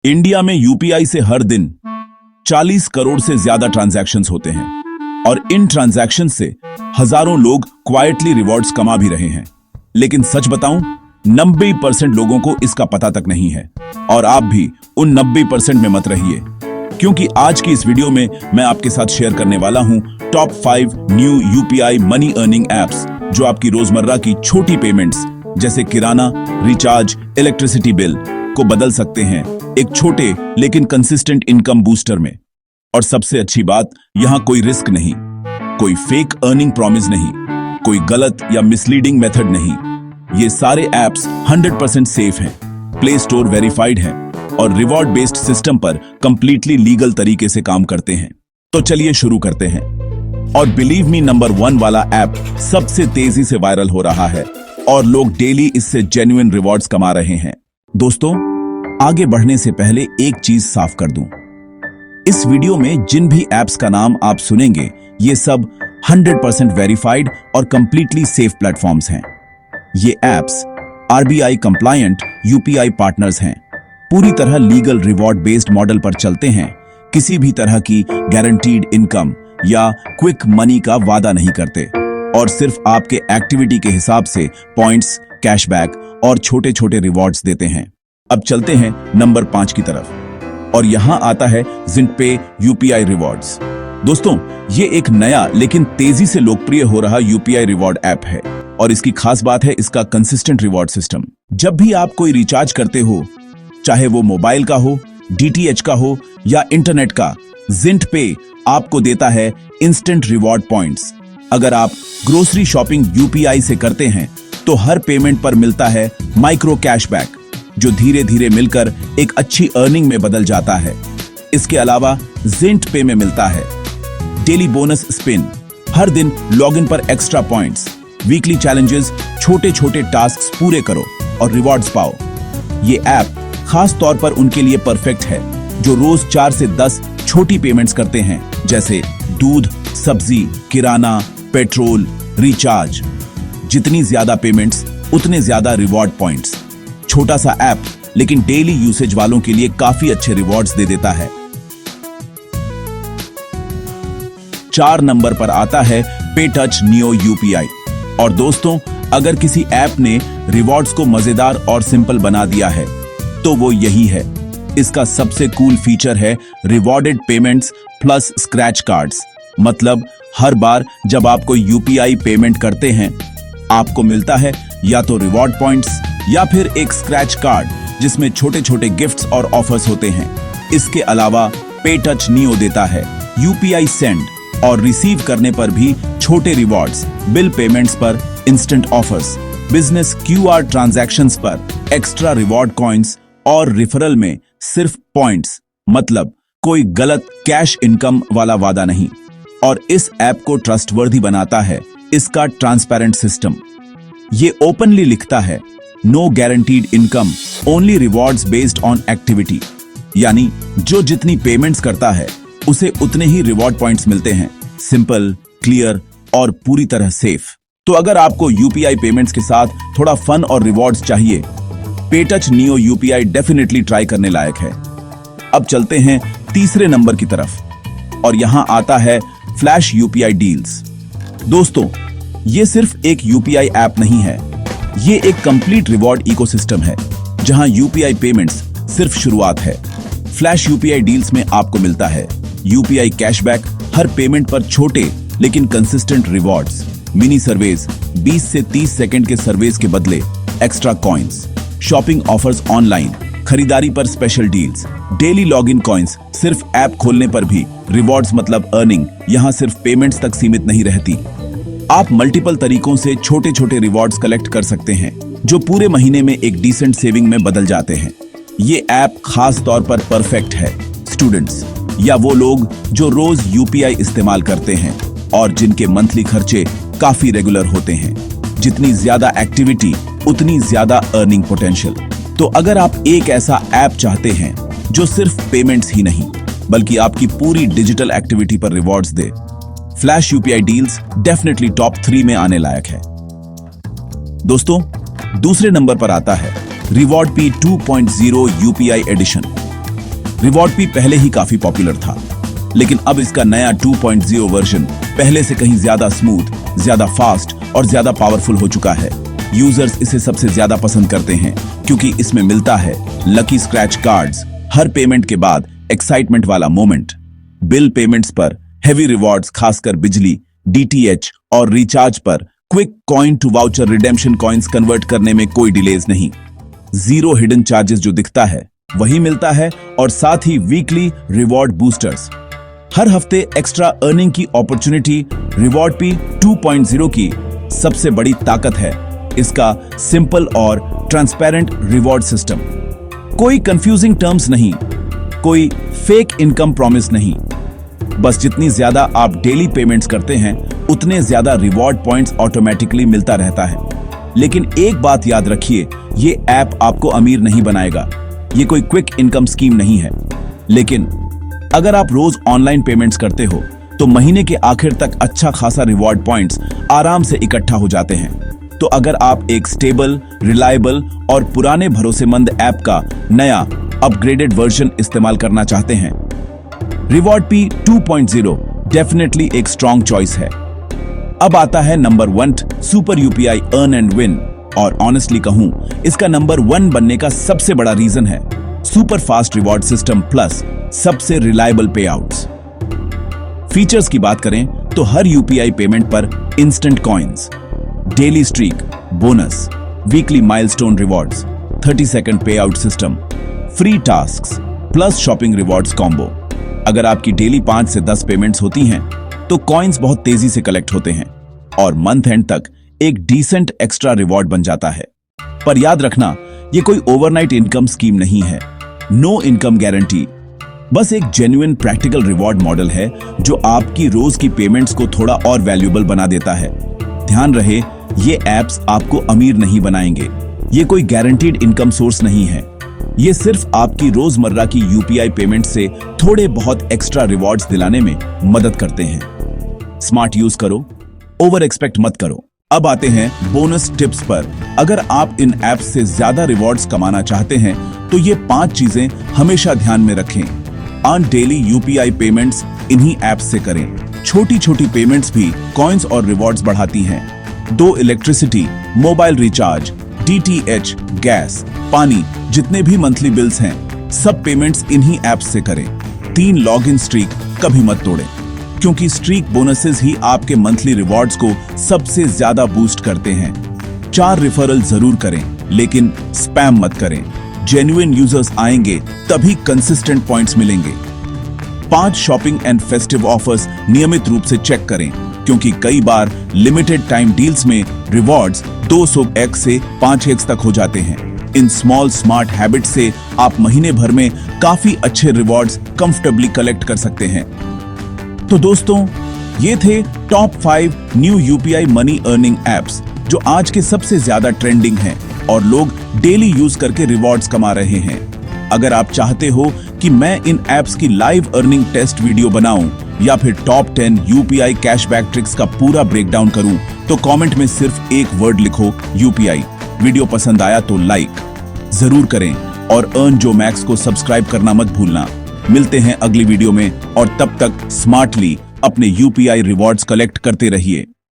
India में UPI से हर दिन 40 करोड़ से ज्यादा ट्रांजैक्शंस होते हैं और इन ट्रांजैक्शंस से हजारों लोग क्वाइटली रिवॉर्ड्स कमा भी रहे हैं। लेकिन सच बताऊं, 90% लोगों को इसका पता तक नहीं है और आप भी उन 90% में मत रहिए, क्योंकि आज की इस वीडियो में मैं आपके साथ शेयर करने वाला हूं top 5 new UPI money earning apps जो आपकी रोजमर्रा की छोटी पेमेंट्स जैसे किराना, रिचार्ज, इलेक्ट्रिसिटी बिल को बदल सकते हैं एक छोटे लेकिन कंसिस्टेंट इनकम बूस्टर में। और सबसे अच्छी बात, यहां कोई रिस्क नहीं, कोई फेक अर्निंग प्रॉमिस नहीं, कोई गलत या मिसलीडिंग मेथड नहीं। ये सारे एप्स 100% सेफ हैं, प्ले स्टोर वेरीफाइड है और रिवॉर्ड बेस्ड सिस्टम पर कंप्लीटली लीगल तरीके से काम करते हैं। तो चलिए शुरू करते हैं। और बिलीव मी, नंबर 1 वाला ऐप सबसे तेजी से वायरल हो रहा है और लोग डेली इससे जेन्युइन रिवॉर्ड्स कमा रहे हैं। दोस्तों, आगे बढ़ने से पहले एक चीज साफ कर दूं, इस वीडियो में जिन भी एप्स का नाम आप सुनेंगे ये सब 100% वेरीफाइड और कंप्लीटली सेफ प्लेटफॉर्म्स हैं। ये apps RBI compliant UPI partners हैं, पूरी तरह लीगल रिवॉर्ड बेस्ड मॉडल पर चलते हैं, किसी भी तरह की गारंटीड इनकम या क्विक मनी का वादा नहीं करते और सिर्फ आपके एक्टिविटी के हिसाब से पॉइंट्स, कैशबैक और छोटे छोटे रिवॉर्ड्स देते हैं। अब चलते हैं नंबर 5 की तरफ और यहां आता है ज़िंटपे यूपीआई रिवॉर्ड्स। दोस्तों, ये एक नया लेकिन तेजी से लोकप्रिय हो रहा यूपीआई रिवॉर्ड ऐप है और इसकी खास बात है इसका कंसिस्टेंट रिवॉर्ड सिस्टम। जब भी आप कोई रिचार्ज करते हो, चाहे वो मोबाइल का हो, डीटीएच का हो या इंटरनेट का, ज़िंटपे आपको देता है इंस्टेंट रिवॉर्ड पॉइंट्स। अगर आप ग्रोसरी शॉपिंग यूपीआई से करते हैं तो हर पेमेंट पर मिलता है माइक्रो कैशबैक, जो धीरे धीरे मिलकर एक अच्छी अर्निंग में बदल जाता है। इसके अलावा ज़िंटपे में मिलता है डेली बोनस स्पिन, हर दिन लॉगिन पर एक्स्ट्रा पॉइंट्स, वीकली चैलेंजेस, छोटे छोटे टास्क पूरे करो और रिवॉर्ड्स पाओ। ये ऐप खास तौर पर उनके लिए परफेक्ट है जो रोज 4 से 10 छोटी पेमेंट्स करते हैं, जैसे दूध, सब्जी, किराना, पेट्रोल, रिचार्ज। जितनी ज्यादा पेमेंट्स उतने ज्यादा रिवॉर्ड पॉइंट्स। छोटा सा ऐप लेकिन डेली यूसेज वालों के लिए काफी अच्छे रिवॉर्ड्स दे देता है। 4 नंबर पर आता है पेटच नियो यूपीआई। और दोस्तों, अगर किसी ऐप ने रिवॉर्ड्स को मजेदार और सिंपल बना दिया है तो वो यही है। इसका सबसे कूल फीचर है rewarded payments plus scratch cards. मतलब हर बार जब आप कोई यूपीआई पेमेंट करते हैं, आपको मिलता है या तो रिवॉर्ड पॉइंट्स या फिर एक स्क्रैच कार्ड जिसमें छोटे छोटे गिफ्ट्स और ऑफर्स होते हैं। इसके अलावा पेटच नियो देता है यूपीआई सेंड और रिसीव करने पर भी छोटे रिवॉर्ड्स, बिल पेमेंट्स पर instant offers, business QR transactions पर एक्स्ट्रा रिवॉर्ड कॉइन्स और रिफरल में सिर्फ पॉइंट्स। मतलब कोई गलत कैश इनकम वाला वादा नहीं। और इस ऐप को ट्रस्टवर्दी बनाता है इसका ट्रांसपेरेंट सिस्टम। ये ओपनली लिखता है no guaranteed income, only rewards based on activity. यानी जो जितनी पेमेंट्स करता है उसे उतने ही रिवॉर्ड पॉइंट्स मिलते हैं। सिंपल, क्लियर और पूरी तरह सेफ। तो अगर आपको यूपीआई पेमेंट्स के साथ थोड़ा फन और रिवॉर्ड्स चाहिए, पेटच नियो यूपीआई डेफिनेटली ट्राई करने लायक है। अब चलते हैं तीसरे नंबर की तरफ और यहां आता है फ्लैश यूपीआई डील्स। दोस्तों, ये सिर्फ एक यूपीआई ऐप नहीं है, ये एक कंप्लीट रिवॉर्ड इकोसिस्टम है जहां यूपीआई पेमेंट्स सिर्फ शुरुआत है। फ्लैश यूपीआई डील्स में आपको मिलता है यूपीआई कैशबैक, हर पेमेंट पर छोटे लेकिन कंसिस्टेंट रिवॉर्ड्स, मिनी सर्वेज, 20 से 30 सेकंड के सर्वेज के बदले extra coins, shopping offers online, खरीदारी पर special deals, daily login coins. सिर्फ ऐप खोलने पर भी रिवॉर्ड्स। मतलब अर्निंग यहां सिर्फ पेमेंट्स तक सीमित नहीं रहती। आप मल्टीपल तरीकों से छोटे छोटे रिवॉर्ड्स कलेक्ट कर सकते हैं जो पूरे महीने में एक डिसेंट सेविंग में बदल जाते हैं। ये ऐप खास तौर पर परफेक्ट है स्टूडेंट्स या वो लोग जो रोज यूपीआई इस्तेमाल करते हैं और जिनके मंथली खर्चे काफी रेगुलर होते हैं। जितनी ज्यादा एक्टिविटी उतनी ज्यादा अर्निंग पोटेंशियल। तो अगर आप एक ऐसा ऐप चाहते हैं जो सिर्फ पेमेंट्स ही नहीं बल्कि आपकी पूरी डिजिटल एक्टिविटी पर रिवॉर्ड्स दे, flash UPI deals definitely top 3 में आने लायक है। दोस्तों, दूसरे नंबर पर आता है reward P 2.0 UPI edition. Reward P पहले ही काफी पॉपुलर था, लेकिन अब इसका नया 2.0 वर्जन पहले से कहीं ज्यादा स्मूथ, ज्यादा फास्ट और ज्यादा पावरफुल हो चुका है। यूजर्स इसे सबसे ज्यादा पसंद करते हैं क्योंकि इसमें मिलता है लकी स्क्रैच कार्ड्स, हर पेमेंट के बाद एक्साइटमेंट वाला मोमेंट, बिल पेमेंट्स पर हेवी रिवॉर्ड्स, खासकर बिजली, डीटीएच और रिचार्ज पर quick coin to voucher redemption coins convert करने में कोई डिलेज नहीं। जीरो हिडन चार्जेस जो दिखता है वही मिलता है, और साथ ही वीकली रिवॉर्ड बूस्टर्स, हर हफ्ते एक्स्ट्रा अर्निंग की अपॉर्चुनिटी। रिवॉर्ड पी 2.0 की सबसे बड़ी ताकत है इसका सिंपल और ट्रांसपेरेंट रिवॉर्ड सिस्टम। कोई कंफ्यूजिंग टर्म्स नहीं, कोई फेक इनकम प्रॉमिस नहीं, बस जितनी ज्यादा आप डेली पेमेंट्स करते हैं उतने ज्यादा रिवॉर्ड पॉइंट्स ऑटोमेटिकली मिलता रहता है। लेकिन एक बात याद रखिए, ये ऐप आपको अमीर नहीं बनाएगा, ये कोई क्विक इनकम स्कीम नहीं है। लेकिन अगर आप रोज ऑनलाइन पेमेंट्स करते हो तो महीने के आखिर तक अच्छा खासा रिवॉर्ड पॉइंट्स आराम से इकट्ठा हो जाते हैं। तो अगर आप एक स्टेबल, रिलायबल और पुराने भरोसेमंद ऐप का नया अपग्रेडेड वर्जन इस्तेमाल करना चाहते हैं, रिवॉर्ड पी 2.0 डेफिनेटली एक स्ट्रॉन्ग चॉइस है। अब आता है number 1, super UPI earn and win. और ऑनेस्टली कहूं, इसका नंबर 1 बनने का सबसे बड़ा रीजन है super fast reward system plus सबसे रिलायबल पे आउट्स। फीचर्स की बात करें तो हर यूपीआई पेमेंट पर instant coins, daily streak, bonus, weekly milestone rewards, 30 second payout system, free tasks plus shopping rewards combo. अगर आपकी डेली 5 से 10 पेमेंट्स होती हैं तो कॉइन्स बहुत तेजी से कलेक्ट होते हैं और मंथ एंड तक एक डिसेंट एक्स्ट्रा रिवॉर्ड बन जाता है। पर याद रखना, ये कोई ओवरनाइट इनकम स्कीम नहीं है, नो इनकम गारंटी, बस एक जेन्युइन प्रैक्टिकल रिवॉर्ड मॉडल है जो आपकी रोज की पेमेंट्स को थोड़ा और वैल्यूएबल बना देता है। ध्यान रहे, ये एप्स आपको अमीर नहीं बनाएंगे, ये कोई गारंटीड इनकम सोर्स नहीं है, ये सिर्फ आपकी रोजमर्रा की यूपीआई पेमेंट से थोड़े बहुत एक्स्ट्रा रिवॉर्ड्स दिलाने में मदद करते हैं। स्मार्ट यूज करो, ओवर एक्सपेक्ट मत करो। अब आते हैं बोनस टिप्स पर। अगर आप इन ऐप्स से ज्यादा रिवॉर्ड्स कमाना चाहते हैं तो ये 5 चीजें हमेशा ध्यान में रखें। अर्न डेली यूपीआई पेमेंट्स इन्हीं ऐप्स से करें। छोटी छोटी पेमेंट्स भी कॉइन्स और रिवॉर्ड्स बढ़ाती हैं। 2 electricity, mobile recharge, DTH, gas, पानी, जितने भी मंथली बिल्स हैं, सब पेमेंट्स इन्हीं ऐप्स से करें। 3 लॉगिन स्ट्रीक कभी मत तोड़ें, क्योंकि स्ट्रीक बोनसेस ही आपके मंथली रिवॉर्ड्स को सबसे ज्यादा बूस्ट करते हैं। 4 रिफरल जरूर करें, लेकिन स्पैम मत करें। जेन्युइन यूजर्स आएंगे तभी कंसिस्टेंट पॉइंट्स मिलेंगे। 5 शॉपिंग एंड फेस्टिव ऑफर्स नियमित रूप से चेक करें, क्योंकि कई बार लिमिटेड टाइम डील्स में रिवॉर्ड्स 200x से 5x तक हो जाते हैं। इन स्मॉल स्मार्ट हैबिट से आप महीने भर में काफी अच्छे रिवॉर्ड्स कंफर्टेबली कलेक्ट कर सकते हैं। तो दोस्तों, ये थे top 5 new UPI money earning apps जो आज के सबसे ज्यादा ट्रेंडिंग हैं और लोग डेली यूज करके रिवॉर्ड्स कमा रहे हैं। अगर आप चाहते हो कि मैं इन एप्स की लाइव अर्निंग टेस्ट वीडियो बनाऊं या फिर टॉप 10 यूपीआई कैशबैक ट्रिक्स का पूरा ब्रेकडाउन करूं, तो कमेंट में सिर्फ एक वर्ड लिखो, यूपीआई। वीडियो पसंद आया तो लाइक जरूर करें और अर्न जो मैक्स को सब्सक्राइब करना मत भूलना। मिलते हैं अगली वीडियो में, और तब तक स्मार्टली अपने यूपीआई रिवॉर्ड्स कलेक्ट करते रहिए।